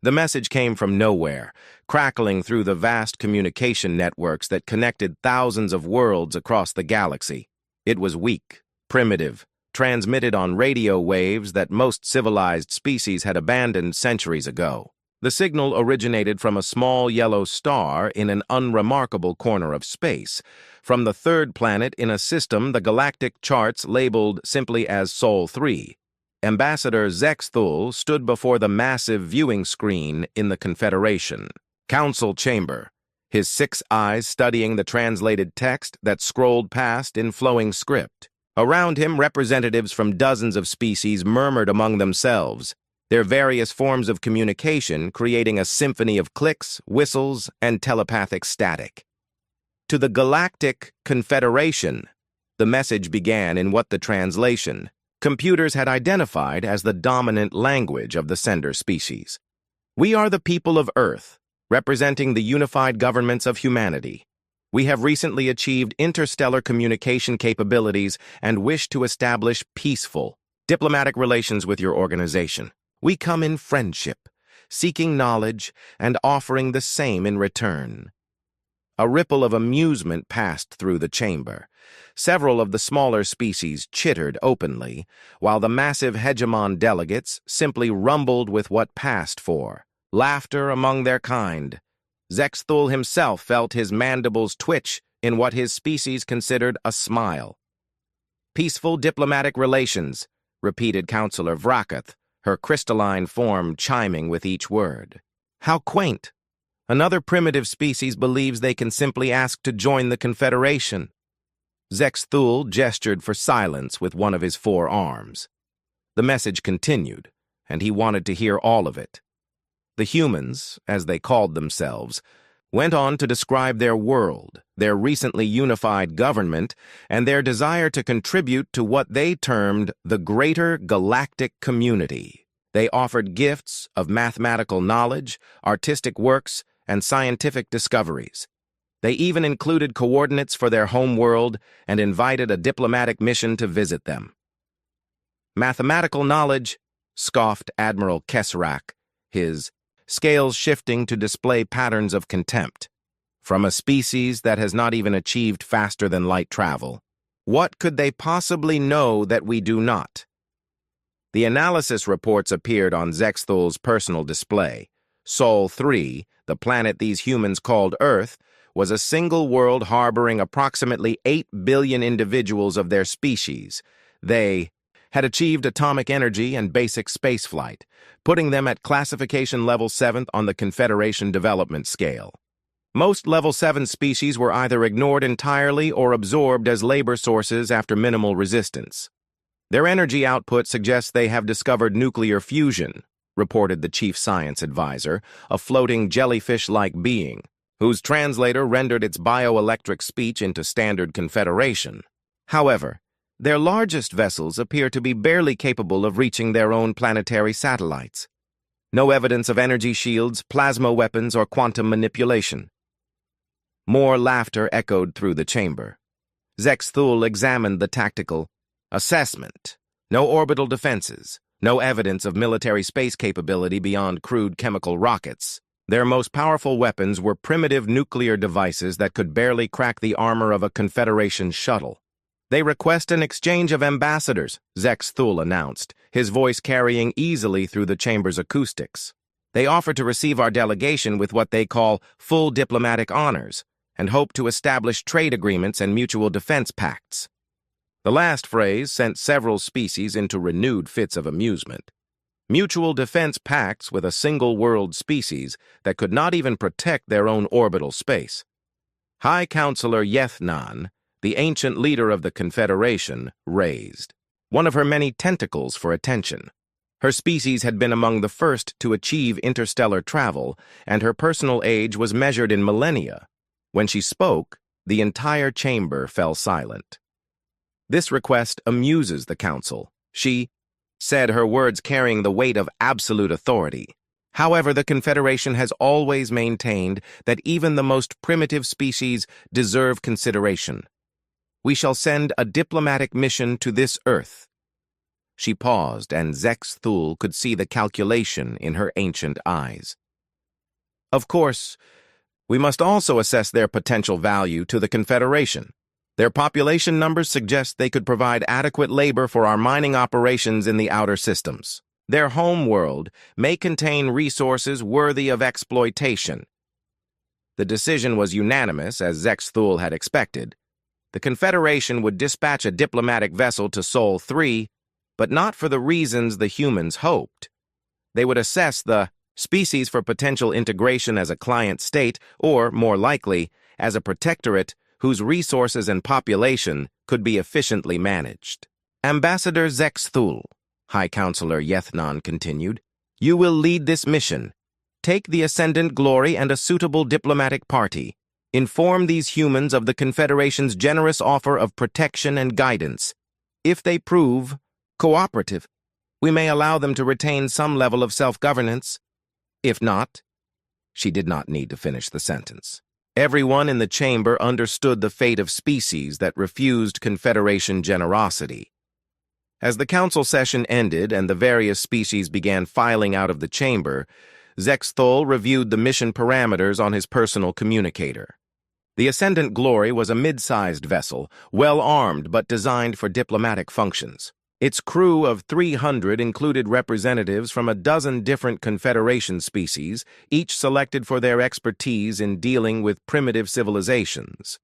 The message came from nowhere, crackling through the vast communication networks that connected thousands of worlds across the galaxy. It was weak, primitive, transmitted on radio waves that most civilized species had abandoned centuries ago. The signal originated from a small yellow star in an unremarkable corner of space, from the third planet in a system the galactic charts labeled simply as Sol 3. Ambassador Zexthul stood before the massive viewing screen in the Confederation Council chamber, his 6 eyes studying the translated text that scrolled past in flowing script. Around him, representatives from dozens of species murmured among themselves, their various forms of communication creating a symphony of clicks, whistles, and telepathic static. To the Galactic Confederation, the message began in what the translation computers had identified as the dominant language of the sender species. We are the people of Earth, representing the unified governments of humanity. We have recently achieved interstellar communication capabilities and wish to establish peaceful, diplomatic relations with your organization. We come in friendship, seeking knowledge and offering the same in return. A ripple of amusement passed through the chamber. Several of the smaller species chittered openly, while the massive hegemon delegates simply rumbled with what passed for laughter among their kind. Zexthul himself felt his mandibles twitch in what his species considered a smile. Peaceful diplomatic relations, repeated Counselor Vrakath, her crystalline form chiming with each word. How quaint! Another primitive species believes they can simply ask to join the Confederation. Zexthul gestured for silence with one of his 4 arms. The message continued, and he wanted to hear all of it. The humans, as they called themselves, went on to describe their world, their recently unified government, and their desire to contribute to what they termed the greater galactic community. They offered gifts of mathematical knowledge, artistic works, and scientific discoveries. They even included coordinates for their home world and invited a diplomatic mission to visit them. Mathematical knowledge, scoffed Admiral Kesrak, his scales shifting to display patterns of contempt. From a species that has not even achieved faster-than-light travel. What could they possibly know that we do not? The analysis reports appeared on Zexthul's personal display. Sol 3, the planet these humans called Earth, was a single world harboring approximately 8 billion individuals of their species. They had achieved atomic energy and basic spaceflight, putting them at classification level 7th on the Confederation development scale. Most level 7 species were either ignored entirely or absorbed as labor sources after minimal resistance. Their energy output suggests they have discovered nuclear fusion, reported the chief science advisor, a floating jellyfish-like being, whose translator rendered its bioelectric speech into standard Confederation. However, their largest vessels appear to be barely capable of reaching their own planetary satellites. No evidence of energy shields, plasma weapons, or quantum manipulation. More laughter echoed through the chamber. Zexthul examined the tactical assessment. No orbital defenses. No evidence of military space capability beyond crude chemical rockets. Their most powerful weapons were primitive nuclear devices that could barely crack the armor of a Confederation shuttle. They request an exchange of ambassadors, Zexthul announced, his voice carrying easily through the chamber's acoustics. They offer to receive our delegation with what they call full diplomatic honors, and hope to establish trade agreements and mutual defense pacts. The last phrase sent several species into renewed fits of amusement. Mutual defense pacts with a single-world species that could not even protect their own orbital space. High Counselor Yethnan, the ancient leader of the Confederation, raised one of her many tentacles for attention. Her species had been among the first to achieve interstellar travel, and her personal age was measured in millennia. When she spoke, the entire chamber fell silent. This request amuses the Council, she said, her words carrying the weight of absolute authority. However, the Confederation has always maintained that even the most primitive species deserve consideration. We shall send a diplomatic mission to this Earth. She paused, and Zexthul could see the calculation in her ancient eyes. Of course, we must also assess their potential value to the Confederation. Their population numbers suggest they could provide adequate labor for our mining operations in the outer systems. Their home world may contain resources worthy of exploitation. The decision was unanimous, as Zexthul had expected. The Confederation would dispatch a diplomatic vessel to Sol 3, but not for the reasons the humans hoped. They would assess the species for potential integration as a client state, or, more likely, as a protectorate whose resources and population could be efficiently managed. Ambassador Zexthul, High Counselor Yethnon continued, you will lead this mission. Take the Ascendant Glory and a suitable diplomatic party. Inform these humans of the Confederation's generous offer of protection and guidance. If they prove cooperative, we may allow them to retain some level of self-governance. If not, she did not need to finish the sentence. Everyone in the chamber understood the fate of species that refused Confederation generosity. As the council session ended and the various species began filing out of the chamber, Zexthul reviewed the mission parameters on his personal communicator. The Ascendant Glory was a mid-sized vessel, well-armed but designed for diplomatic functions. Its crew of 300 included representatives from a dozen different Confederation species, each selected for their expertise in dealing with primitive civilizations.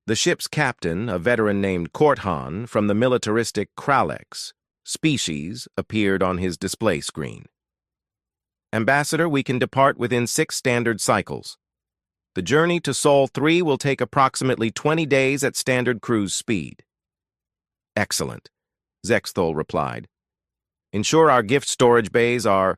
The ship's captain, a veteran named Korthan from the militaristic Kralex species, appeared on his display screen. Ambassador, we can depart within 6 standard cycles. The journey to Sol 3 will take approximately 20 days at standard cruise speed. Excellent, Zexthul replied. Ensure our gift storage bays are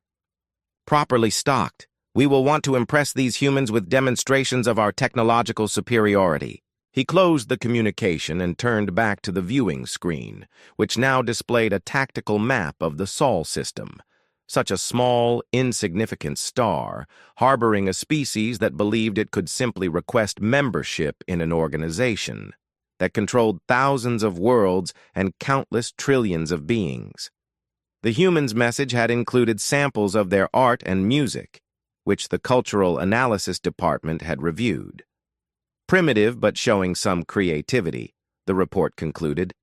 properly stocked. We will want to impress these humans with demonstrations of our technological superiority. He closed the communication and turned back to the viewing screen, which now displayed a tactical map of the Sol system. Such a small, insignificant star, harboring a species that believed it could simply request membership in an organization that controlled thousands of worlds and countless trillions of beings. The humans' message had included samples of their art and music, which the Cultural Analysis Department had reviewed. Primitive but showing some creativity, the report concluded.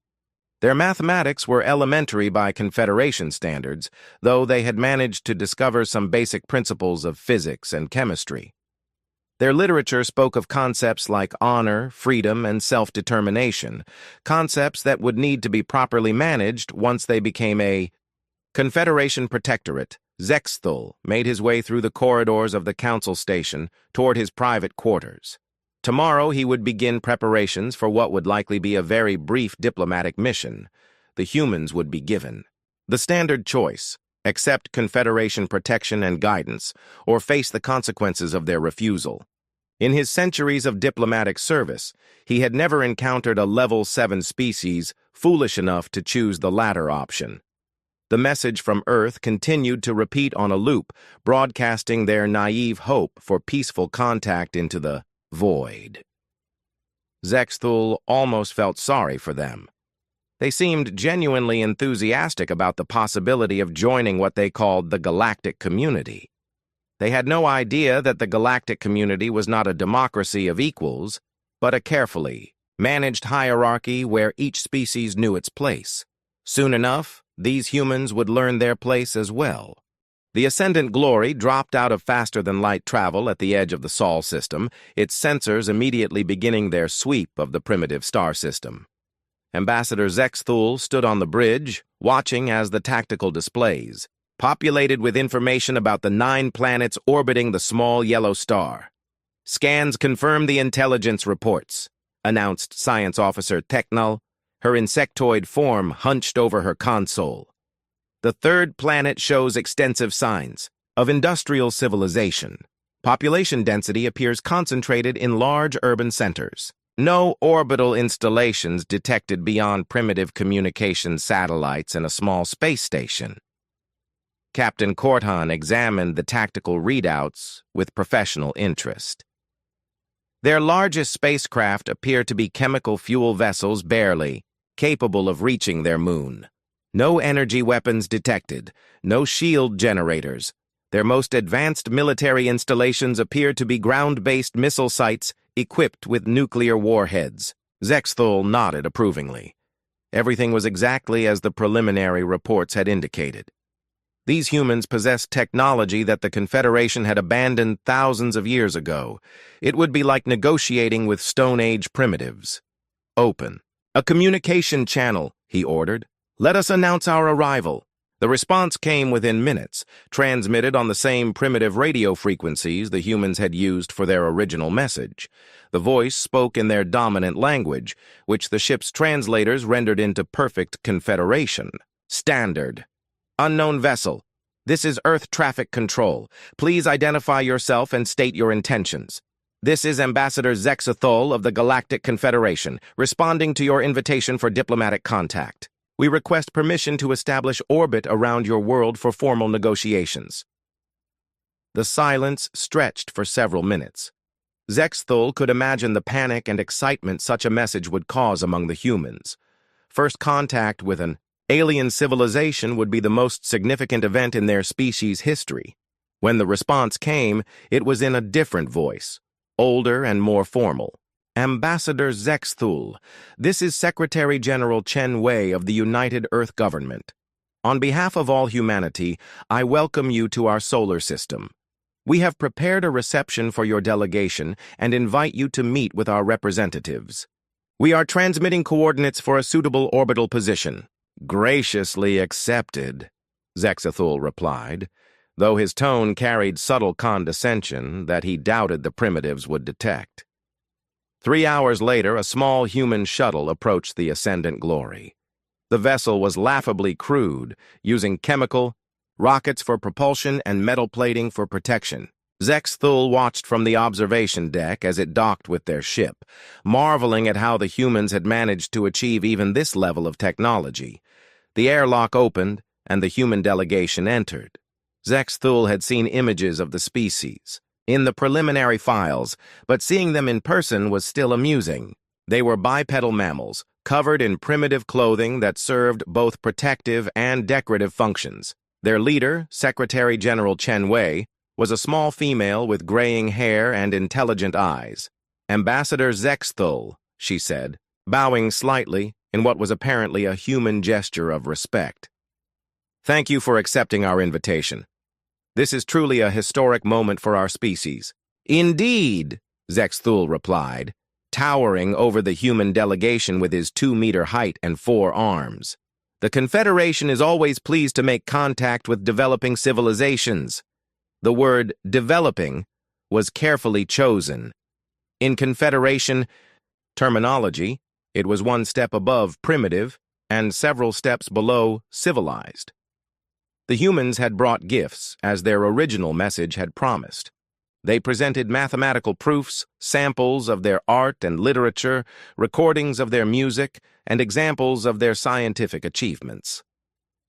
Their mathematics were elementary by Confederation standards, though they had managed to discover some basic principles of physics and chemistry. Their literature spoke of concepts like honor, freedom, and self-determination, concepts that would need to be properly managed once they became a Confederation protectorate. Zexthul made his way through the corridors of the council station toward his private quarters. Tomorrow he would begin preparations for what would likely be a very brief diplomatic mission. The humans would be given the standard choice: accept Confederation protection and guidance, or face the consequences of their refusal. In his centuries of diplomatic service, he had never encountered a level 7 species foolish enough to choose the latter option. The message from Earth continued to repeat on a loop, broadcasting their naive hope for peaceful contact into the void. Zexthul almost felt sorry for them. They seemed genuinely enthusiastic about the possibility of joining what they called the galactic community. They had no idea that the galactic community was not a democracy of equals, but a carefully managed hierarchy where each species knew its place. Soon enough, these humans would learn their place as well. The Ascendant Glory dropped out of faster-than-light travel at the edge of the Sol system, its sensors immediately beginning their sweep of the primitive star system. Ambassador Zexthul stood on the bridge, watching as the tactical displays, populated with information about the 9 planets orbiting the small yellow star. Scans confirm the intelligence reports, announced Science Officer Technal, her insectoid form hunched over her console. The 3rd planet shows extensive signs of industrial civilization. Population density appears concentrated in large urban centers. No orbital installations detected beyond primitive communication satellites and a small space station. Captain Korthan examined the tactical readouts with professional interest. Their largest spacecraft appear to be chemical fuel vessels barely capable of reaching their moon. No energy weapons detected, no shield generators. Their most advanced military installations appear to be ground-based missile sites equipped with nuclear warheads. Zexthul nodded approvingly. Everything was exactly as the preliminary reports had indicated. These humans possessed technology that the Confederation had abandoned thousands of years ago. It would be like negotiating with Stone Age primitives. Open. A communication channel, he ordered. Let us announce our arrival. The response came within minutes, transmitted on the same primitive radio frequencies the humans had used for their original message. The voice spoke in their dominant language, which the ship's translators rendered into perfect Confederation. Standard. Unknown vessel. This is Earth Traffic Control. Please identify yourself and state your intentions. This is Ambassador Zexthul of the Galactic Confederation, responding to your invitation for diplomatic contact. We request permission to establish orbit around your world for formal negotiations. The silence stretched for several minutes. Zexthul could imagine the panic and excitement such a message would cause among the humans. First contact with an alien civilization would be the most significant event in their species' history. When the response came, it was in a different voice, older and more formal. Ambassador Zexthul, this is Secretary General Chen Wei of the United Earth Government. On behalf of all humanity, I welcome you to our solar system. We have prepared a reception for your delegation and invite you to meet with our representatives. We are transmitting coordinates for a suitable orbital position. Graciously accepted, Zexthul replied, though his tone carried subtle condescension that he doubted the primitives would detect. 3 hours later, a small human shuttle approached the Ascendant Glory. The vessel was laughably crude, using chemical, rockets for propulsion, and metal plating for protection. Zexthul watched from the observation deck as it docked with their ship, marveling at how the humans had managed to achieve even this level of technology. The airlock opened, and the human delegation entered. Zexthul had seen images of the species in the preliminary files, but seeing them in person was still amusing. They were bipedal mammals, covered in primitive clothing that served both protective and decorative functions. Their leader, Secretary General Chen Wei, was a small female with graying hair and intelligent eyes. Ambassador Zexthul, she said, bowing slightly in what was apparently a human gesture of respect. Thank you for accepting our invitation. This is truly a historic moment for our species. Indeed, Zexthul replied, towering over the human delegation with his 2-meter height and 4 arms. The Confederation is always pleased to make contact with developing civilizations. The word developing was carefully chosen. In Confederation terminology, it was one step above primitive and several steps below civilized. The humans had brought gifts, as their original message had promised. They presented mathematical proofs, samples of their art and literature, recordings of their music, and examples of their scientific achievements.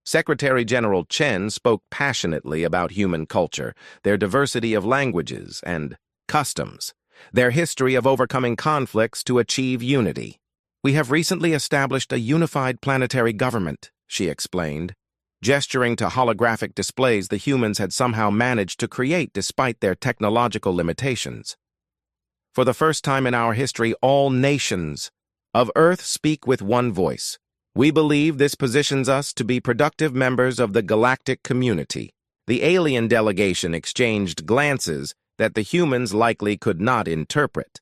Secretary General Chen spoke passionately about human culture, their diversity of languages and customs, their history of overcoming conflicts to achieve unity. We have recently established a unified planetary government, she explained, gesturing to holographic displays the humans had somehow managed to create despite their technological limitations. For the first time in our history, all nations of Earth speak with one voice. We believe this positions us to be productive members of the galactic community. The alien delegation exchanged glances that the humans likely could not interpret.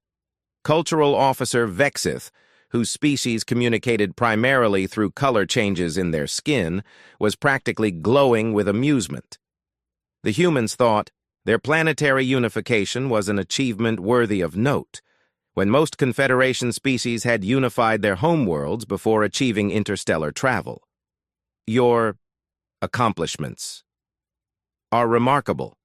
Cultural Officer Vexith, whose species communicated primarily through color changes in their skin, was practically glowing with amusement. The humans thought their planetary unification was an achievement worthy of note, when most Confederation species had unified their homeworlds before achieving interstellar travel. Your accomplishments are remarkable,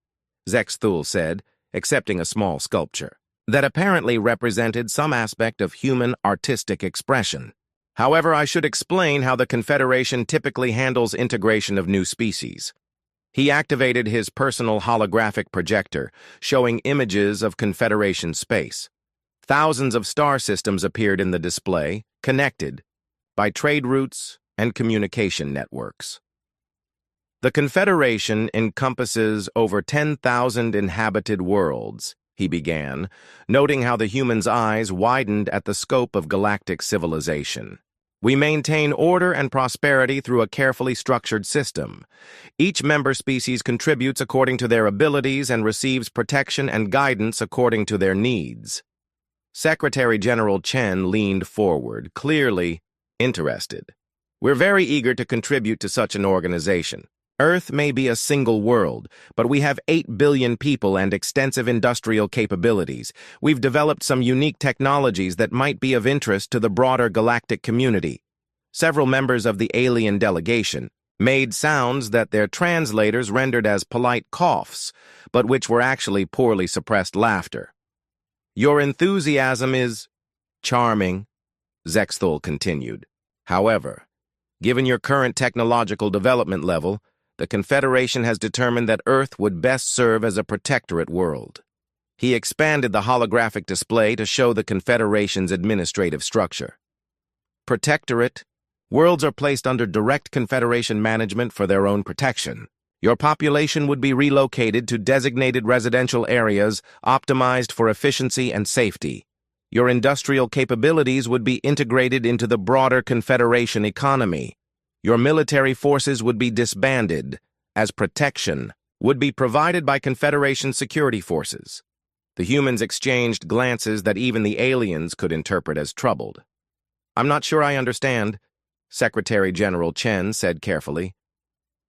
Zexthul said, accepting a small sculpture that apparently represented some aspect of human artistic expression. However, I should explain how the Confederation typically handles integration of new species. He activated his personal holographic projector, showing images of Confederation space. Thousands of star systems appeared in the display, connected by trade routes, and communication networks. The Confederation encompasses over 10,000 inhabited worlds, he began, noting how the human's eyes widened at the scope of galactic civilization. We maintain order and prosperity through a carefully structured system. Each member species contributes according to their abilities and receives protection and guidance according to their needs. Secretary General Chen leaned forward, clearly interested. We're very eager to contribute to such an organization. Earth may be a single world, but we have 8 billion people and extensive industrial capabilities. We've developed some unique technologies that might be of interest to the broader galactic community. Several members of the alien delegation made sounds that their translators rendered as polite coughs, but which were actually poorly suppressed laughter. Your enthusiasm is charming, Zexthul continued. However, given your current technological development level, the Confederation has determined that Earth would best serve as a protectorate world. He expanded the holographic display to show the Confederation's administrative structure. Protectorate. Worlds are placed under direct Confederation management for their own protection. Your population would be relocated to designated residential areas optimized for efficiency and safety. Your industrial capabilities would be integrated into the broader Confederation economy. Your military forces would be disbanded, as protection would be provided by Confederation security forces. The humans exchanged glances that even the aliens could interpret as troubled. I'm not sure I understand, Secretary General Chen said carefully.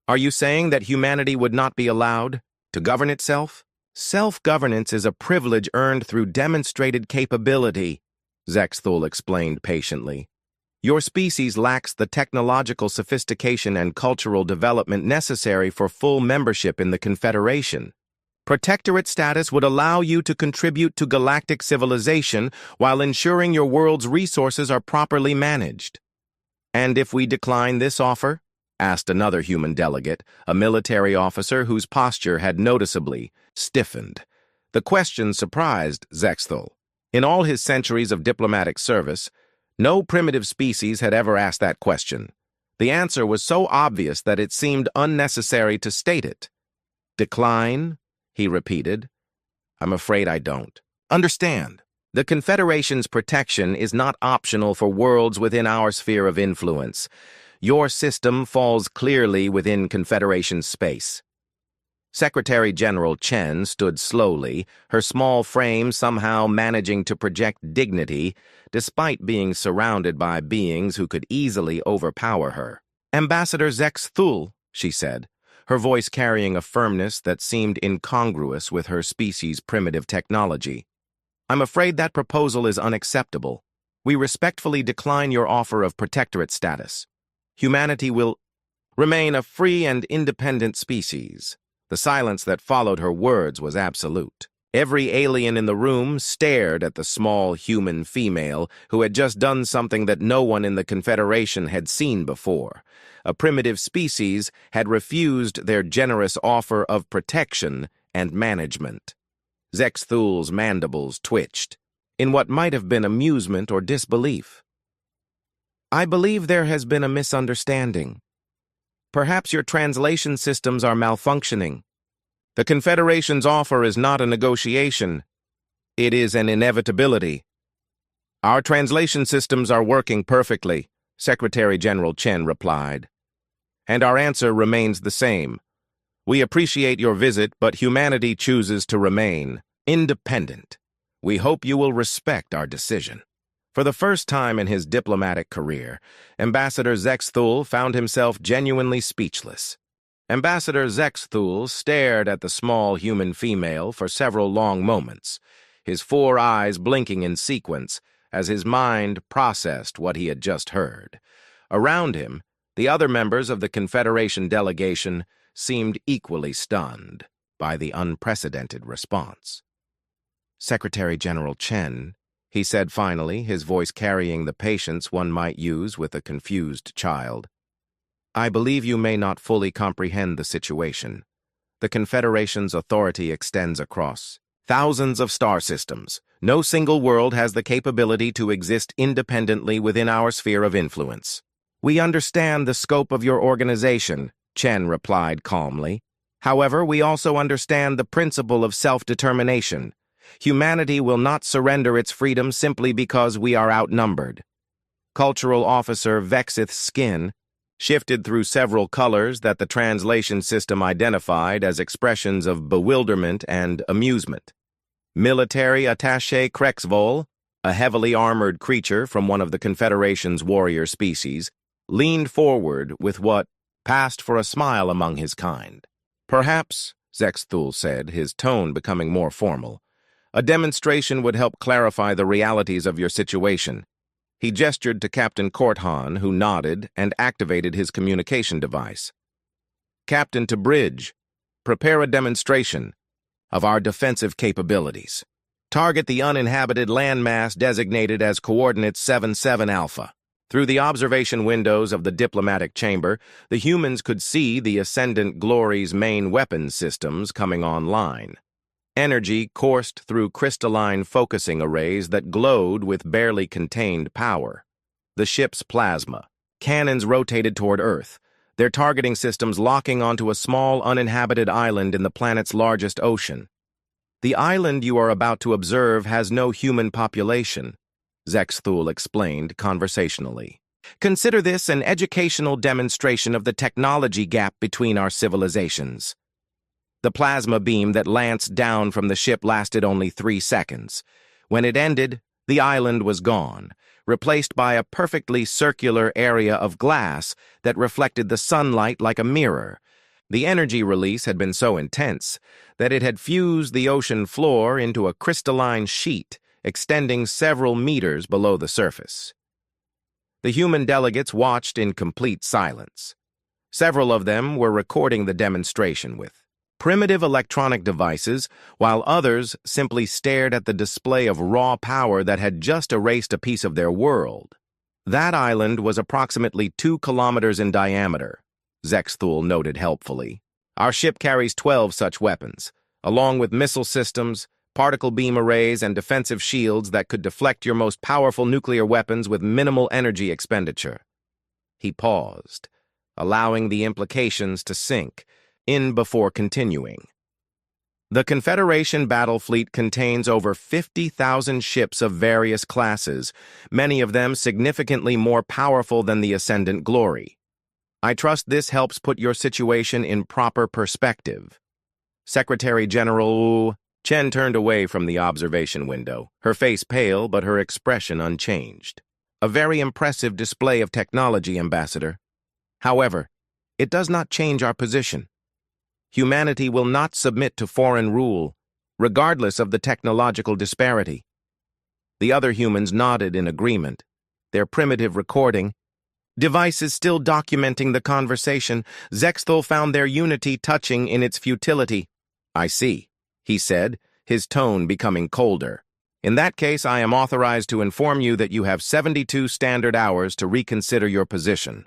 Are you saying that humanity would not be allowed to govern itself? Self-governance is a privilege earned through demonstrated capability, Zexthul explained patiently. Your species lacks the technological sophistication and cultural development necessary for full membership in the Confederation. Protectorate status would allow you to contribute to galactic civilization while ensuring your world's resources are properly managed. And if we decline this offer? Asked another human delegate, a military officer whose posture had noticeably stiffened. The question surprised Zexthul. In all his centuries of diplomatic service, no primitive species had ever asked that question. The answer was so obvious that it seemed unnecessary to state it. Decline? He repeated. I'm afraid I don't. Understand, the Confederation's protection is not optional for worlds within our sphere of influence. Your system falls clearly within Confederation space. Secretary General Chen stood slowly, her small frame somehow managing to project dignity, despite being surrounded by beings who could easily overpower her. Ambassador Zexthul, she said, her voice carrying a firmness that seemed incongruous with her species' primitive technology. I'm afraid that proposal is unacceptable. We respectfully decline your offer of protectorate status. Humanity will remain a free and independent species. The silence that followed her words was absolute. Every alien in the room stared at the small human female who had just done something that no one in the Confederation had seen before. A primitive species had refused their generous offer of protection and management. Zexthul's mandibles twitched, in what might have been amusement or disbelief. I believe there has been a misunderstanding. Perhaps your translation systems are malfunctioning. The Confederation's offer is not a negotiation. It is an inevitability. Our translation systems are working perfectly, Secretary General Chen replied. And our answer remains the same. We appreciate your visit, but humanity chooses to remain independent. We hope you will respect our decision. For the first time in his diplomatic career, Ambassador Zexthul found himself genuinely speechless. Ambassador Zexthul stared at the small human female for several long moments, his 4 eyes blinking in sequence as his mind processed what he had just heard. Around him, the other members of the Confederation delegation seemed equally stunned by the unprecedented response. Secretary General Chen, he said finally, his voice carrying the patience one might use with a confused child. I believe you may not fully comprehend the situation. The Confederation's authority extends across thousands of star systems. No single world has the capability to exist independently within our sphere of influence. We understand the scope of your organization, Chen replied calmly. However, we also understand the principle of self-determination. Humanity will not surrender its freedom simply because we are outnumbered. Cultural Officer Vexith's skin shifted through several colors that the translation system identified as expressions of bewilderment and amusement. Military Attaché Krexvol, a heavily armored creature from one of the Confederation's warrior species, leaned forward with what passed for a smile among his kind. Perhaps, Zexthul said, his tone becoming more formal, a demonstration would help clarify the realities of your situation. He gestured to Captain Korthan, who nodded and activated his communication device. Captain to bridge, prepare a demonstration of our defensive capabilities. Target the uninhabited landmass designated as coordinates 77 Alpha. Through the observation windows of the diplomatic chamber, the humans could see the Ascendant Glory's main weapons systems coming online. Energy coursed through crystalline focusing arrays that glowed with barely contained power. The ship's plasma. Cannons rotated toward Earth, their targeting systems locking onto a small uninhabited island in the planet's largest ocean. The island you are about to observe has no human population, Zexthul explained conversationally. Consider this an educational demonstration of the technology gap between our civilizations. The plasma beam that lanced down from the ship lasted only 3 seconds. When it ended, the island was gone, replaced by a perfectly circular area of glass that reflected the sunlight like a mirror. The energy release had been so intense that it had fused the ocean floor into a crystalline sheet extending several meters below the surface. The human delegates watched in complete silence. Several of them were recording the demonstration with primitive electronic devices, while others simply stared at the display of raw power that had just erased a piece of their world. That island was approximately 2 kilometers in diameter, Zexthul noted helpfully. Our ship carries 12 such weapons, along with missile systems, particle beam arrays, and defensive shields that could deflect your most powerful nuclear weapons with minimal energy expenditure. He paused, allowing the implications to sink in before continuing. The Confederation battle fleet contains over 50,000 ships of various classes, many of them significantly more powerful than the Ascendant Glory. I trust this helps put your situation in proper perspective. Secretary General Chen turned away from the observation window, her face pale but her expression unchanged. A very impressive display of technology, Ambassador. However, it does not change our position. Humanity will not submit to foreign rule, regardless of the technological disparity. The other humans nodded in agreement, their primitive recording devices still documenting the conversation. Zexthul found their unity touching in its futility. I see, he said, his tone becoming colder. In that case, I am authorized to inform you that you have 72 standard hours to reconsider your position.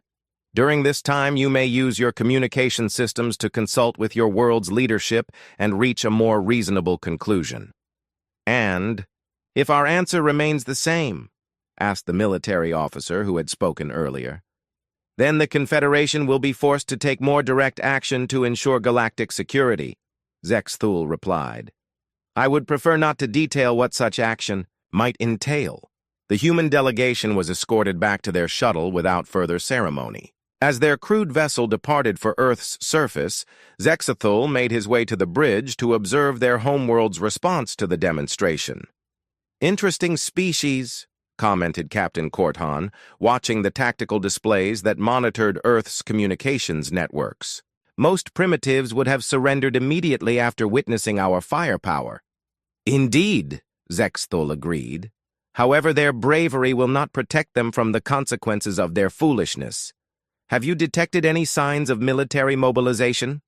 During this time, you may use your communication systems to consult with your world's leadership and reach a more reasonable conclusion. And, if our answer remains the same, asked the military officer who had spoken earlier, then the Confederation will be forced to take more direct action to ensure galactic security, Zexthul replied. I would prefer not to detail what such action might entail. The human delegation was escorted back to their shuttle without further ceremony. As their crude vessel departed for Earth's surface, Zexthul made his way to the bridge to observe their homeworld's response to the demonstration. Interesting species, commented Captain Korthan, watching the tactical displays that monitored Earth's communications networks. Most primitives would have surrendered immediately after witnessing our firepower. Indeed, Zexthul agreed. However, their bravery will not protect them from the consequences of their foolishness. Have you detected any signs of military mobilization?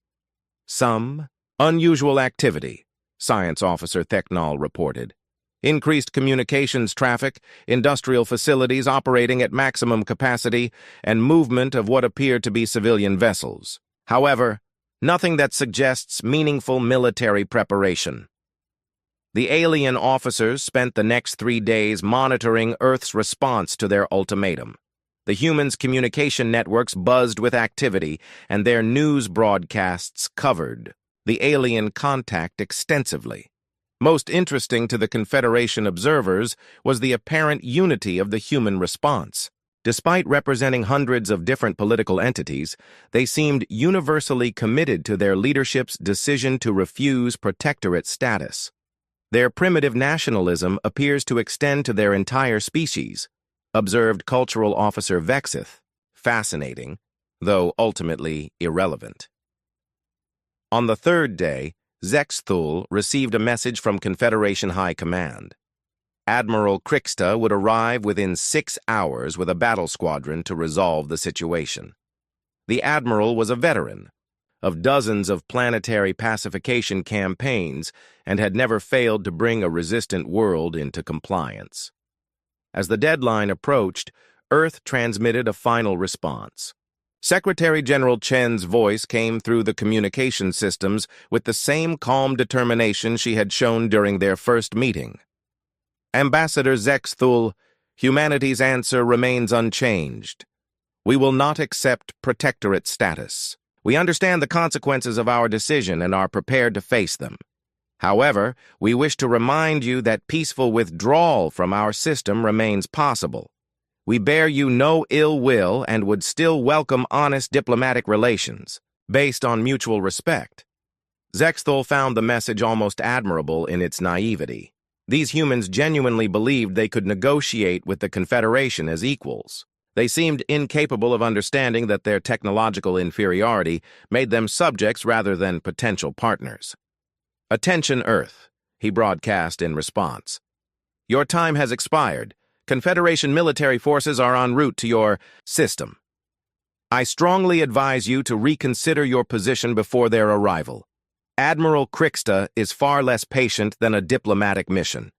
Some unusual activity, Science Officer Theknal reported. Increased communications traffic, industrial facilities operating at maximum capacity, and movement of what appear to be civilian vessels. However, nothing that suggests meaningful military preparation. The alien officers spent the next 3 days monitoring Earth's response to their ultimatum. The humans' communication networks buzzed with activity, and their news broadcasts covered the alien contact extensively. Most interesting to the Confederation observers was the apparent unity of the human response. Despite representing hundreds of different political entities, they seemed universally committed to their leadership's decision to refuse protectorate status. Their primitive nationalism appears to extend to their entire species, observed Cultural Officer Vexith. Fascinating, though ultimately irrelevant. On the third day, Zexthul received a message from Confederation High Command. Admiral Kriksta would arrive within 6 hours with a battle squadron to resolve the situation. The Admiral was a veteran of dozens of planetary pacification campaigns and had never failed to bring a resistant world into compliance. As the deadline approached, Earth transmitted a final response. Secretary General Chen's voice came through the communication systems with the same calm determination she had shown during their first meeting. Ambassador Zexthul, humanity's answer remains unchanged. We will not accept protectorate status. We understand the consequences of our decision and are prepared to face them. However, we wish to remind you that peaceful withdrawal from our system remains possible. We bear you no ill will and would still welcome honest diplomatic relations, based on mutual respect. Zexthul found the message almost admirable in its naivety. These humans genuinely believed they could negotiate with the Confederation as equals. They seemed incapable of understanding that their technological inferiority made them subjects rather than potential partners. "Attention, Earth," he broadcast in response. "Your time has expired. Confederation military forces are en route to your system. I strongly advise you to reconsider your position before their arrival. Admiral Kriksta is far less patient than a diplomatic mission."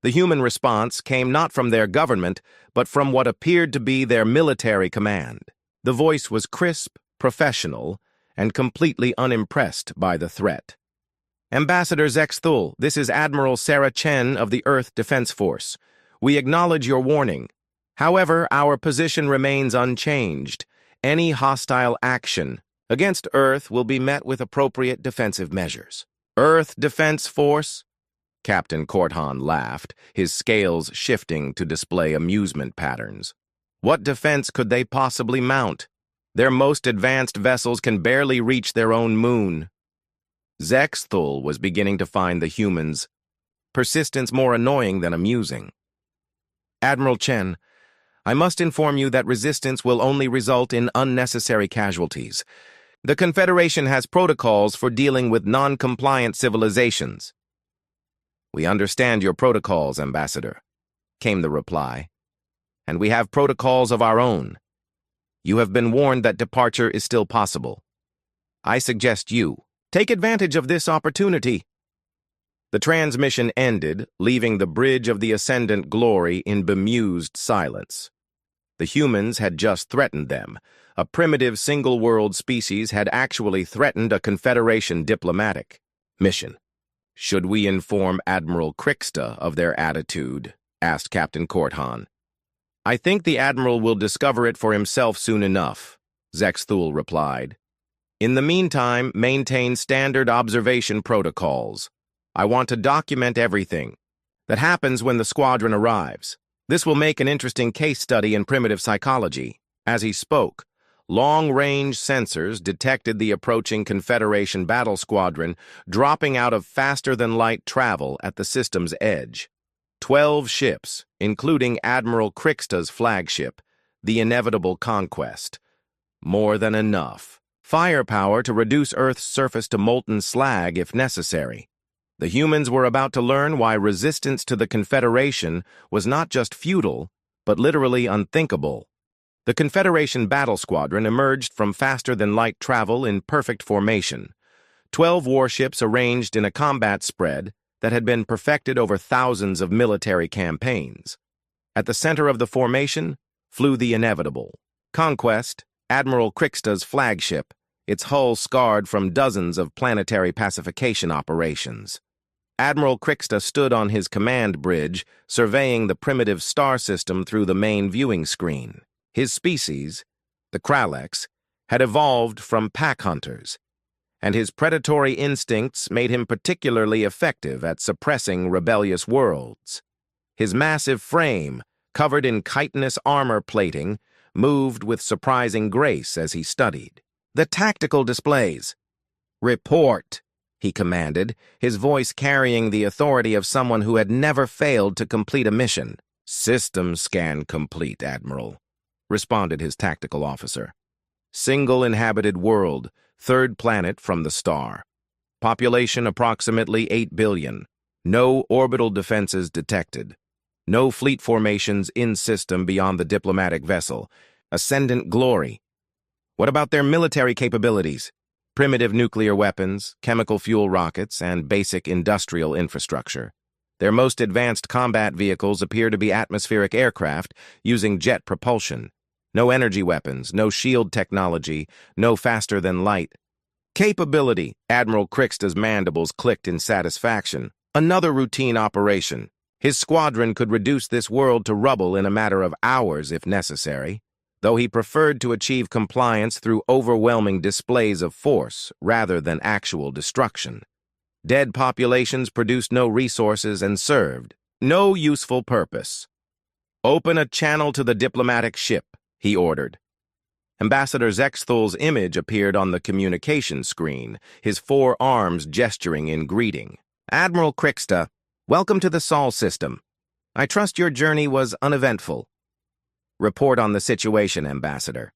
The human response came not from their government, but from what appeared to be their military command. The voice was crisp, professional, and completely unimpressed by the threat. "Ambassador Zexthul, this is Admiral Sarah Chen of the Earth Defense Force. We acknowledge your warning. However, our position remains unchanged. Any hostile action against Earth will be met with appropriate defensive measures." "Earth Defense Force?" Captain Korthan laughed, his scales shifting to display amusement patterns. "What defense could they possibly mount? Their most advanced vessels can barely reach their own moon." Zexthul was beginning to find the humans' persistence more annoying than amusing. "Admiral Chen, I must inform you that resistance will only result in unnecessary casualties. The Confederation has protocols for dealing with non-compliant civilizations." "We understand your protocols, Ambassador," came the reply. "And we have protocols of our own. You have been warned that departure is still possible. I suggest you take advantage of this opportunity." The transmission ended, leaving the Bridge of the Ascendant Glory in bemused silence. The humans had just threatened them. A primitive single-world species had actually threatened a Confederation diplomatic mission. "Should we inform Admiral Kriksta of their attitude?" asked Captain Korthan. "I think the Admiral will discover it for himself soon enough," Zexthul replied. "In the meantime, maintain standard observation protocols. I want to document everything that happens when the squadron arrives. This will make an interesting case study in primitive psychology." As he spoke, long-range sensors detected the approaching Confederation battle squadron dropping out of faster-than-light travel at the system's edge. 12 ships, including Admiral Kriksta's flagship, the Inevitable Conquest. More than enough. Firepower to reduce Earth's surface to molten slag if necessary. The humans were about to learn why resistance to the Confederation was not just futile, but literally unthinkable. The Confederation battle squadron emerged from faster-than-light travel in perfect formation. 12 warships arranged in a combat spread that had been perfected over thousands of military campaigns. At the center of the formation flew the Inevitable Conquest, Admiral Kriksta's flagship, its hull scarred from dozens of planetary pacification operations. Admiral Kriksta stood on his command bridge, surveying the primitive star system through the main viewing screen. His species, the Kralex, had evolved from pack hunters, and his predatory instincts made him particularly effective at suppressing rebellious worlds. His massive frame, covered in chitinous armor plating, moved with surprising grace as he studied. The tactical displays. "Report," he commanded, his voice carrying the authority of someone who had never failed to complete a mission. "System scan complete, Admiral," responded his tactical officer. "Single inhabited world, third planet from the star. Population approximately 8 billion. No orbital defenses detected. No fleet formations in system beyond the diplomatic vessel. Ascendant glory. What about their military capabilities? Primitive nuclear weapons, chemical fuel rockets, and basic industrial infrastructure. Their most advanced combat vehicles appear to be atmospheric aircraft using jet propulsion. No energy weapons, no shield technology, no faster-than-light. Capability. Admiral Krixta's mandibles clicked in satisfaction. Another routine operation. His squadron could reduce this world to rubble in a matter of hours if necessary, though he preferred to achieve compliance through overwhelming displays of force rather than actual destruction. Dead populations produced no resources and served no useful purpose. "Open a channel to the diplomatic ship," he ordered. Ambassador Zextul's image appeared on the communication screen, his 4 arms gesturing in greeting. "Admiral Krixta, welcome to the Sol system. I trust your journey was uneventful." "Report on the situation, Ambassador."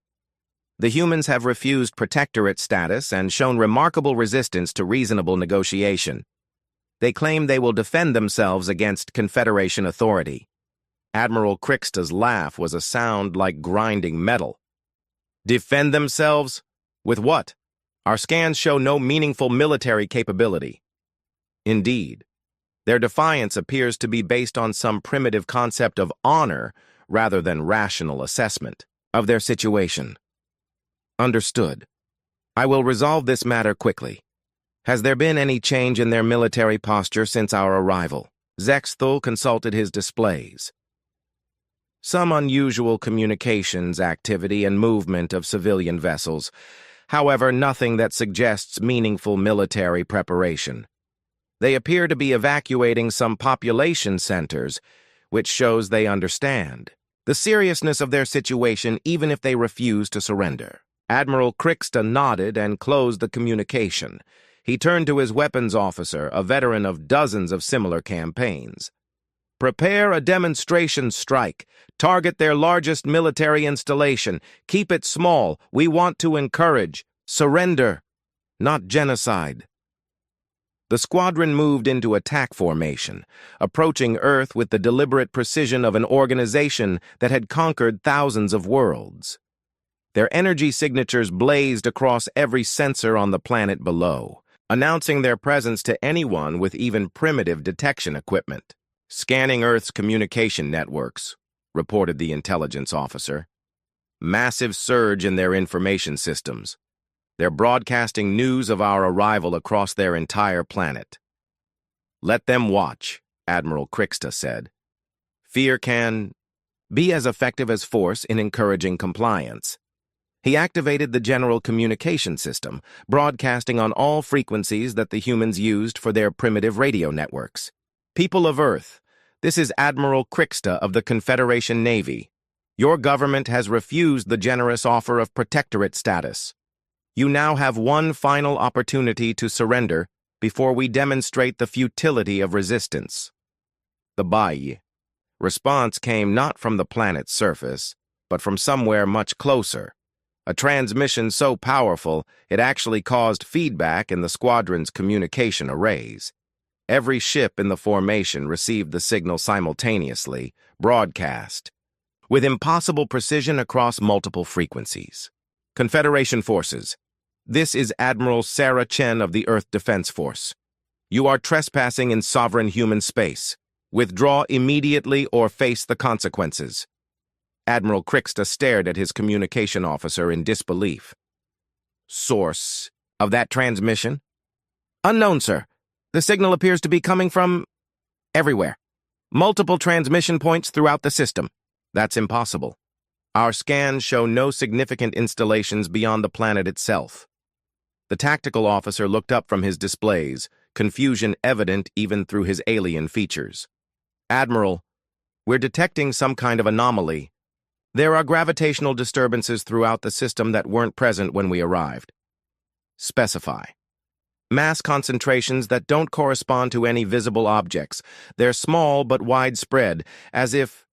"The humans have refused protectorate status and shown remarkable resistance to reasonable negotiation. They claim they will defend themselves against Confederation authority." Admiral Krixta's laugh was a sound like grinding metal. "Defend themselves? With what? Our scans show no meaningful military capability." "Indeed. Their defiance appears to be based on some primitive concept of honor rather than rational assessment of their situation." "Understood. I will resolve this matter quickly. Has there been any change in their military posture since our arrival?" Zextul consulted his displays. "Some unusual communications activity and movement of civilian vessels. However, nothing that suggests meaningful military preparation. They appear to be evacuating some population centers, which shows they understand the seriousness of their situation even if they refuse to surrender." Admiral Krixta nodded and closed the communication. He turned to his weapons officer, a veteran of dozens of similar campaigns. "Prepare a demonstration strike. Target their largest military installation. Keep it small. We want to encourage surrender, not genocide." The squadron moved into attack formation, approaching Earth with the deliberate precision of an organization that had conquered thousands of worlds. Their energy signatures blazed across every sensor on the planet below, announcing their presence to anyone with even primitive detection equipment. "Scanning Earth's communication networks," reported the intelligence officer. "Massive surge in their information systems. They're broadcasting news of our arrival across their entire planet." "Let them watch," Admiral Krixta said. "Fear can be as effective as force in encouraging compliance." He activated the general communication system, broadcasting on all frequencies that the humans used for their primitive radio networks. "People of Earth, this is Admiral Krixta of the Confederation Navy. Your government has refused the generous offer of protectorate status. You now have one final opportunity to surrender before we demonstrate the futility of resistance." The Bai response came not from the planet's surface, but from somewhere much closer. A transmission so powerful it actually caused feedback in the squadron's communication arrays. Every ship in the formation received the signal simultaneously, broadcast, with impossible precision across multiple frequencies. "Confederation forces, this is Admiral Sarah Chen of the Earth Defense Force. You are trespassing in sovereign human space. Withdraw immediately or face the consequences." Admiral Krixta stared at his communication officer in disbelief. "Source of that transmission?" "Unknown, sir. The signal appears to be coming from everywhere. Multiple transmission points throughout the system." "That's impossible. Our scans show no significant installations beyond the planet itself. The tactical officer looked up from his displays, confusion evident even through his alien features. Admiral, we're detecting some kind of anomaly. There are gravitational disturbances throughout the system that weren't present when we arrived. Specify. Mass concentrations that don't correspond to any visible objects. They're small but widespread, as if...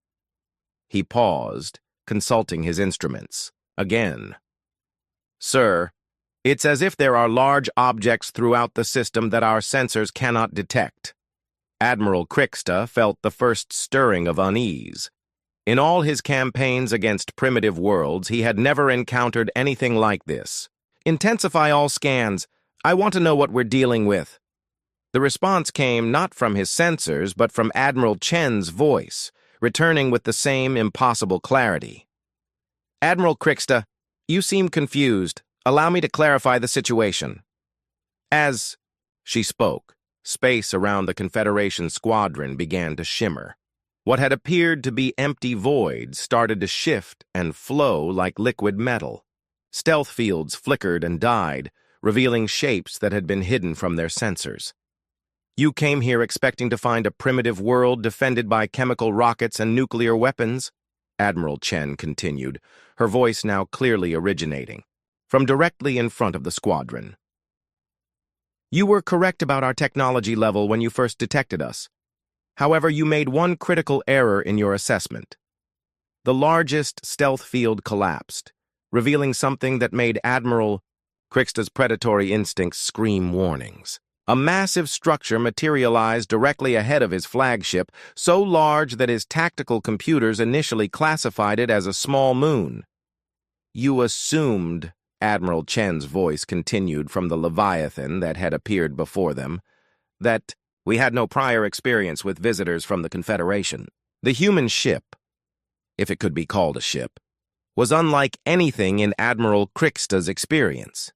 He paused, consulting his instruments. Again. Sir, it's as if there are large objects throughout the system that our sensors cannot detect. Admiral Kriksta felt the first stirring of unease. In all his campaigns against primitive worlds, he had never encountered anything like this. Intensify all scans. I want to know what we're dealing with. The response came not from his sensors, but from Admiral Chen's voice, returning with the same impossible clarity. Admiral Kriksta, you seem confused. Allow me to clarify the situation. As she spoke, space around the Confederation squadron began to shimmer. What had appeared to be empty voids started to shift and flow like liquid metal. Stealth fields flickered and died, revealing shapes that had been hidden from their sensors. You came here expecting to find a primitive world defended by chemical rockets and nuclear weapons? Admiral Chen continued, her voice now clearly originating from directly in front of the squadron. You were correct about our technology level when you first detected us. However, you made one critical error in your assessment. The largest stealth field collapsed, revealing something that made Admiral Kriksta's predatory instincts scream warnings. A massive structure materialized directly ahead of his flagship, so large that his tactical computers initially classified it as a small moon. You assumed, Admiral Chen's voice continued from the Leviathan that had appeared before them, that we had no prior experience with visitors from the Confederation. The human ship, if it could be called a ship, was unlike anything in Admiral Kriksta's experience.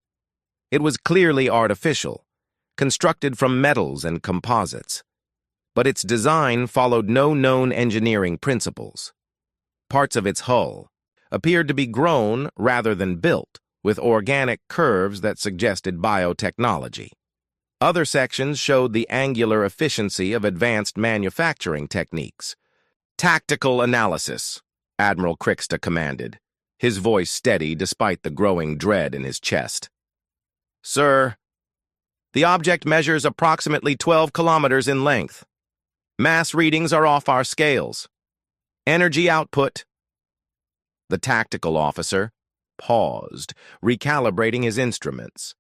It was clearly artificial, constructed from metals and composites, but its design followed no known engineering principles. Parts of its hull appeared to be grown rather than built, with organic curves that suggested biotechnology. Other sections showed the angular efficiency of advanced manufacturing techniques. Tactical analysis, Admiral Kriksta commanded, his voice steady despite the growing dread in his chest. Sir, the object measures approximately 12 kilometers in length. Mass readings are off our scales. Energy output. The tactical officer paused, recalibrating his instruments.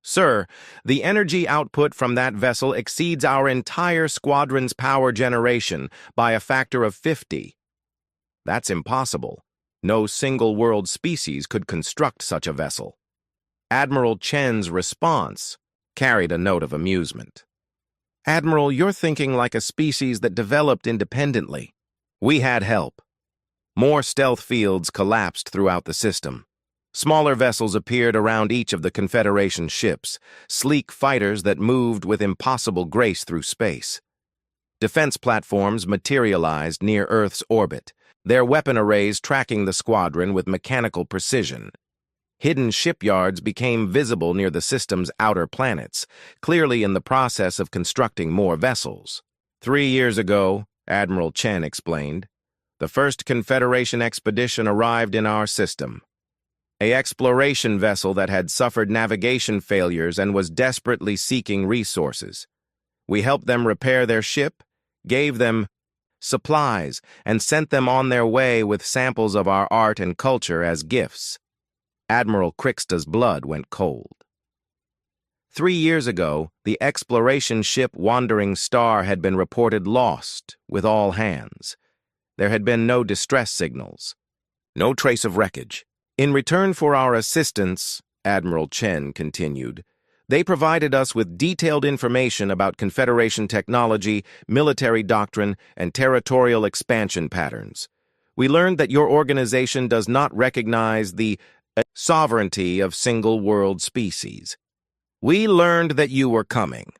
Sir, the energy output from that vessel exceeds our entire squadron's power generation by a factor of 50. That's impossible. No single world species could construct such a vessel. Admiral Chen's response carried a note of amusement. Admiral, you're thinking like a species that developed independently. We had help. More stealth fields collapsed throughout the system. Smaller vessels appeared around each of the Confederation ships, sleek fighters that moved with impossible grace through space. Defense platforms materialized near Earth's orbit, their weapon arrays tracking the squadron with mechanical precision. Hidden shipyards became visible near the system's outer planets, clearly in the process of constructing more vessels. 3 years ago, Admiral Chen explained, the first Confederation expedition arrived in our system. An exploration vessel that had suffered navigation failures and was desperately seeking resources. We helped them repair their ship, gave them supplies, and sent them on their way with samples of our art and culture as gifts. Admiral Kriksta's blood went cold. 3 years ago, the exploration ship Wandering Star had been reported lost with all hands. There had been no distress signals, no trace of wreckage. In return for our assistance, Admiral Chen continued, they provided us with detailed information about Confederation technology, military doctrine, and territorial expansion patterns. We learned that your organization does not recognize the sovereignty of single-world species. We learned that you were coming.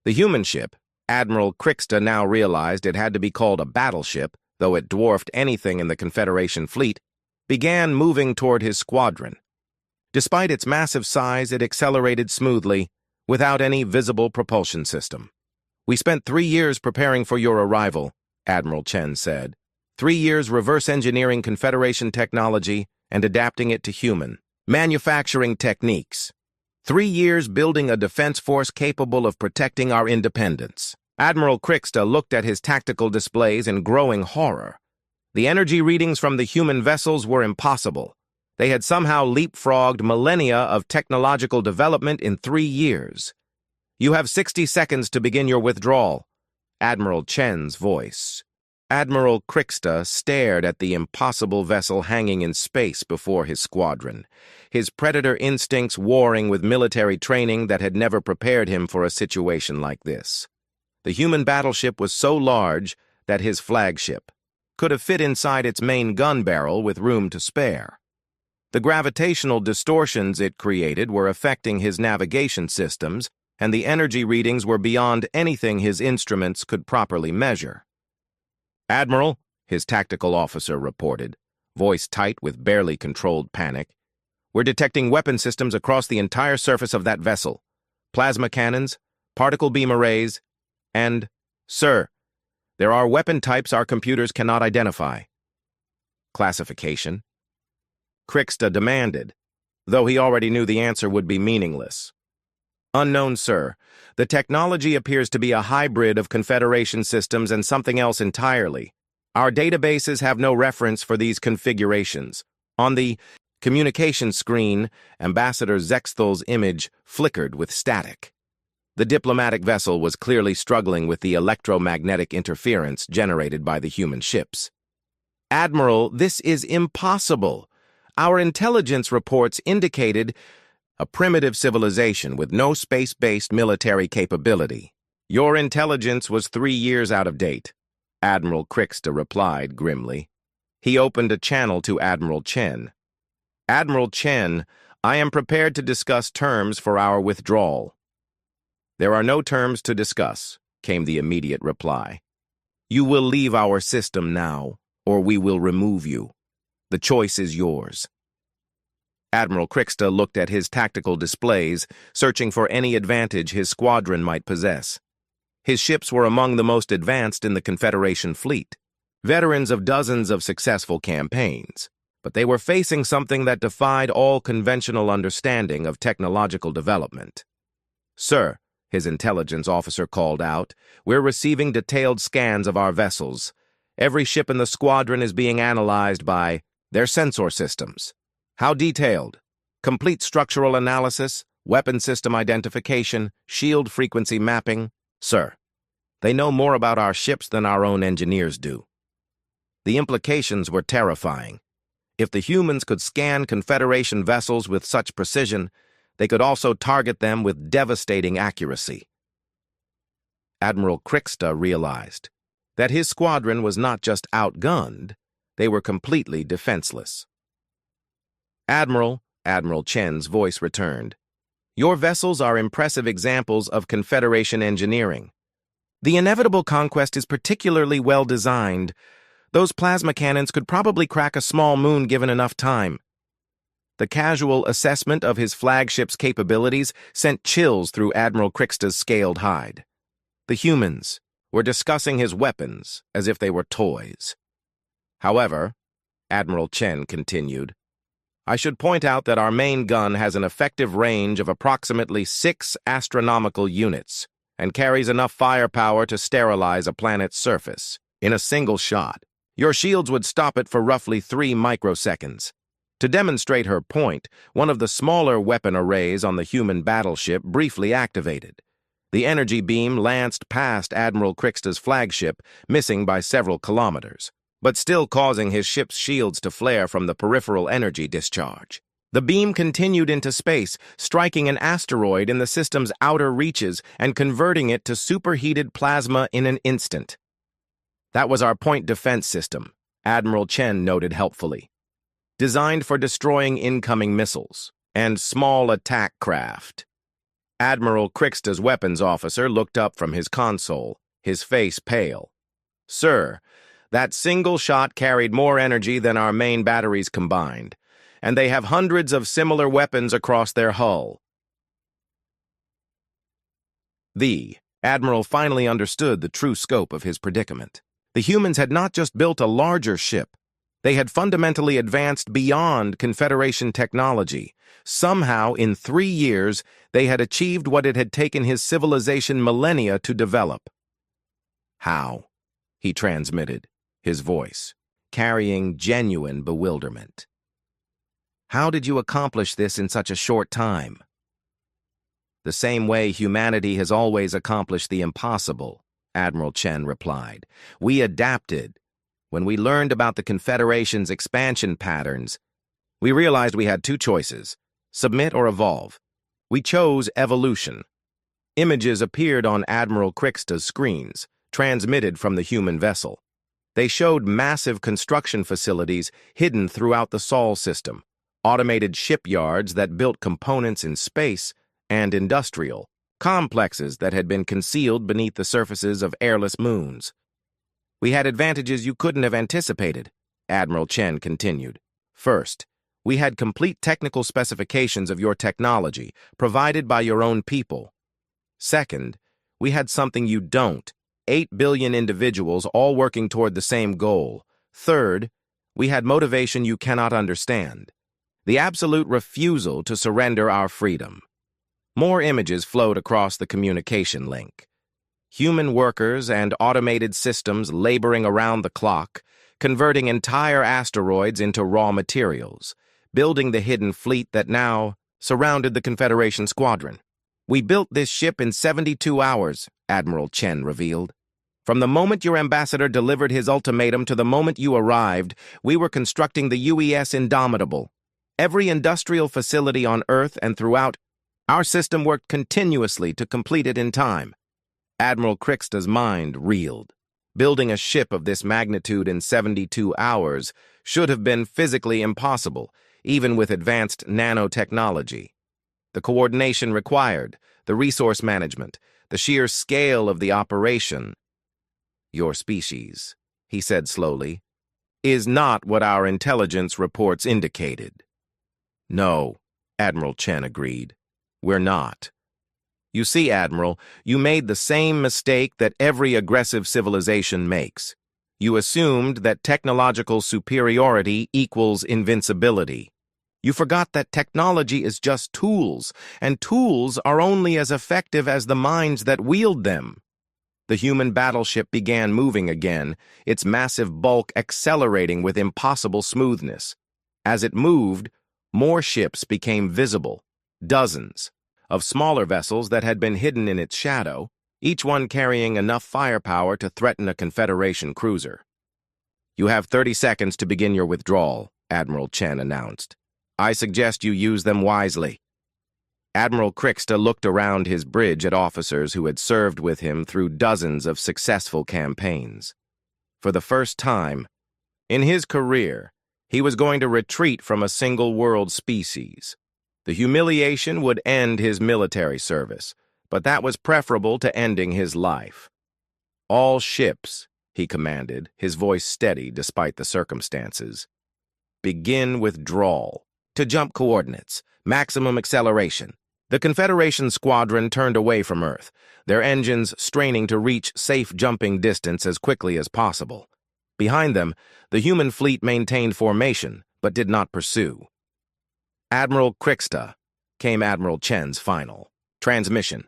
The human ship, Admiral Kriksta now realized it had to be called a battleship, though it dwarfed anything in the Confederation fleet, began moving toward his squadron. Despite its massive size, it accelerated smoothly, without any visible propulsion system. "We spent 3 years preparing for your arrival," Admiral Chen said. 3 years reverse engineering Confederation technology and adapting it to human manufacturing techniques. 3 years building a defense force capable of protecting our independence. Admiral Kriksta looked at his tactical displays in growing horror. The energy readings from the human vessels were impossible. They had somehow leapfrogged millennia of technological development in 3 years. "You have 60 seconds to begin your withdrawal." Admiral Chen's voice. Admiral Kriksta stared at the impossible vessel hanging in space before his squadron, his predator instincts warring with military training that had never prepared him for a situation like this. The human battleship was so large that his flagship could have fit inside its main gun barrel with room to spare. The gravitational distortions it created were affecting his navigation systems, and the energy readings were beyond anything his instruments could properly measure. "Admiral," his tactical officer reported, voice tight with barely controlled panic, "we're detecting weapon systems across the entire surface of that vessel. Plasma cannons, particle beam arrays, and, sir, there are weapon types our computers cannot identify." "Classification?" Kriksta demanded, though he already knew the answer would be meaningless. "Unknown, sir. The technology appears to be a hybrid of Confederation systems and something else entirely. Our databases have no reference for these configurations." On the communication screen, Ambassador Zexthal's image flickered with static. The diplomatic vessel was clearly struggling with the electromagnetic interference generated by the human ships. "Admiral, this is impossible. Our intelligence reports indicated a primitive civilization with no space-based military capability." "Your intelligence was 3 years out of date," Admiral Kriksta replied grimly. He opened a channel to Admiral Chen. "Admiral Chen, I am prepared to discuss terms for our withdrawal." "There are no terms to discuss," came the immediate reply. "You will leave our system now, or we will remove you. The choice is yours." Admiral Kriksta looked at his tactical displays, searching for any advantage his squadron might possess. His ships were among the most advanced in the Confederation fleet, veterans of dozens of successful campaigns, but they were facing something that defied all conventional understanding of technological development. "Sir," his intelligence officer called out, "we're receiving detailed scans of our vessels. Every ship in the squadron is being analyzed by their sensor systems." "How detailed?" "Complete structural analysis, weapon system identification, shield frequency mapping." "Sir, they know more about our ships than our own engineers do." The implications were terrifying. If the humans could scan Confederation vessels with such precision, they could also target them with devastating accuracy. Admiral Kriksta realized that his squadron was not just outgunned, they were completely defenseless. "Admiral," Admiral Chen's voice returned, "your vessels are impressive examples of Confederation engineering. The inevitable conquest is particularly well designed. Those plasma cannons could probably crack a small moon given enough time." The casual assessment of his flagship's capabilities sent chills through Admiral Kriksta's scaled hide. The humans were discussing his weapons as if they were toys. "However," Admiral Chen continued, "I should point out that our main gun has an effective range of approximately 6 astronomical units and carries enough firepower to sterilize a planet's surface in a single shot. Your shields would stop it for roughly 3 microseconds. To demonstrate her point, one of the smaller weapon arrays on the human battleship briefly activated. The energy beam lanced past Admiral Kriksta's flagship, missing by several kilometers, but still causing his ship's shields to flare from the peripheral energy discharge. The beam continued into space, striking an asteroid in the system's outer reaches and converting it to superheated plasma in an instant. "That was our point defense system," Admiral Chen noted helpfully. "Designed for destroying incoming missiles and small attack craft." Admiral Kriksta's weapons officer looked up from his console, his face pale. "Sir, That single shot carried more energy than our main batteries combined, and they have hundreds of similar weapons across their hull. The Admiral finally understood the true scope of his predicament. The humans had not just built a larger ship, they had fundamentally advanced beyond Confederation technology. Somehow, in 3 years, they had achieved what it had taken his civilization millennia to develop. How? He transmitted, his voice carrying genuine bewilderment. How did you accomplish this in such a short time? The same way humanity has always accomplished the impossible, Admiral Chen replied. We adapted. When we learned about the Confederation's expansion patterns, we realized we had 2 choices, submit or evolve. We chose evolution. Images appeared on Admiral Kriksta's screens, transmitted from the human vessel. They showed massive construction facilities hidden throughout the Sol system, automated shipyards that built components in space, and industrial complexes that had been concealed beneath the surfaces of airless moons. We had advantages you couldn't have anticipated, Admiral Chen continued. First, we had complete technical specifications of your technology, provided by your own people. Second, we had something you don't, 8 billion individuals all working toward the same goal. Third, we had motivation you cannot understand, the absolute refusal to surrender our freedom. More images flowed across the communication link. Human workers and automated systems laboring around the clock, converting entire asteroids into raw materials, building the hidden fleet that now surrounded the Confederation squadron. We built this ship in 72 hours, Admiral Chen revealed. From the moment your ambassador delivered his ultimatum to the moment you arrived, we were constructing the UES Indomitable. Every industrial facility on Earth and throughout our system worked continuously to complete it in time. Admiral Kriksta's mind reeled. Building a ship of this magnitude in 72 hours should have been physically impossible, even with advanced nanotechnology. The coordination required, the resource management, the sheer scale of the operation. Your species, he said slowly, is not what our intelligence reports indicated. No, Admiral Chen agreed. We're not. You see, Admiral, you made the same mistake that every aggressive civilization makes. You assumed that technological superiority equals invincibility. You forgot that technology is just tools, and tools are only as effective as the minds that wield them. The human battleship began moving again, its massive bulk accelerating with impossible smoothness. As it moved, more ships became visible, dozens of smaller vessels that had been hidden in its shadow, each one carrying enough firepower to threaten a Confederation cruiser. You have 30 seconds to begin your withdrawal, Admiral Chen announced. I suggest you use them wisely. Admiral Kriksta looked around his bridge at officers who had served with him through dozens of successful campaigns. For the first time in his career, he was going to retreat from a single-world species. The humiliation would end his military service, but that was preferable to ending his life. All ships, he commanded, his voice steady despite the circumstances. Begin withdrawal. To jump coordinates. Maximum acceleration. The Confederation squadron turned away from Earth, their engines straining to reach safe jumping distance as quickly as possible. Behind them, the human fleet maintained formation, but did not pursue. Admiral Kriksta, came Admiral Chen's final transmission.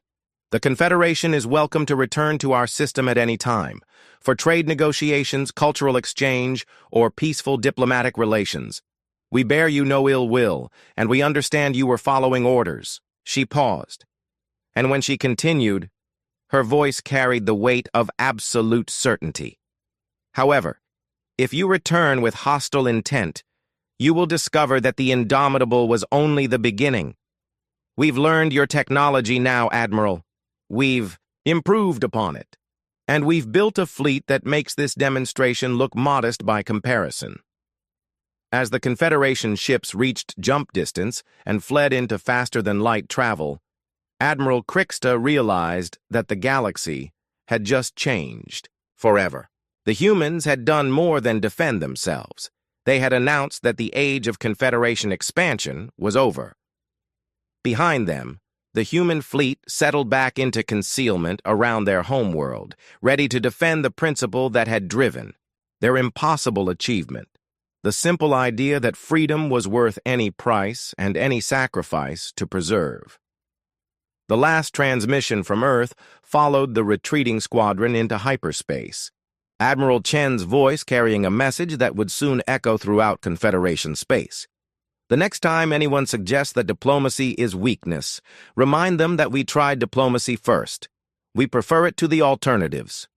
The Confederation is welcome to return to our system at any time, for trade negotiations, cultural exchange, or peaceful diplomatic relations. We bear you no ill will, and we understand you were following orders. She paused, and when she continued, her voice carried the weight of absolute certainty. However, if you return with hostile intent, you will discover that the Indomitable was only the beginning. We've learned your technology now, Admiral. We've improved upon it. And we've built a fleet that makes this demonstration look modest by comparison. As the Confederation ships reached jump distance and fled into faster-than-light travel, Admiral Kriksta realized that the galaxy had just changed forever. The humans had done more than defend themselves. They had announced that the age of Confederation expansion was over. Behind them, the human fleet settled back into concealment around their homeworld, ready to defend the principle that had driven their impossible achievement, the simple idea that freedom was worth any price and any sacrifice to preserve. The last transmission from Earth followed the retreating squadron into hyperspace, Admiral Chen's voice carrying a message that would soon echo throughout Confederation space. The next time anyone suggests that diplomacy is weakness, remind them that we tried diplomacy first. We prefer it to the alternatives.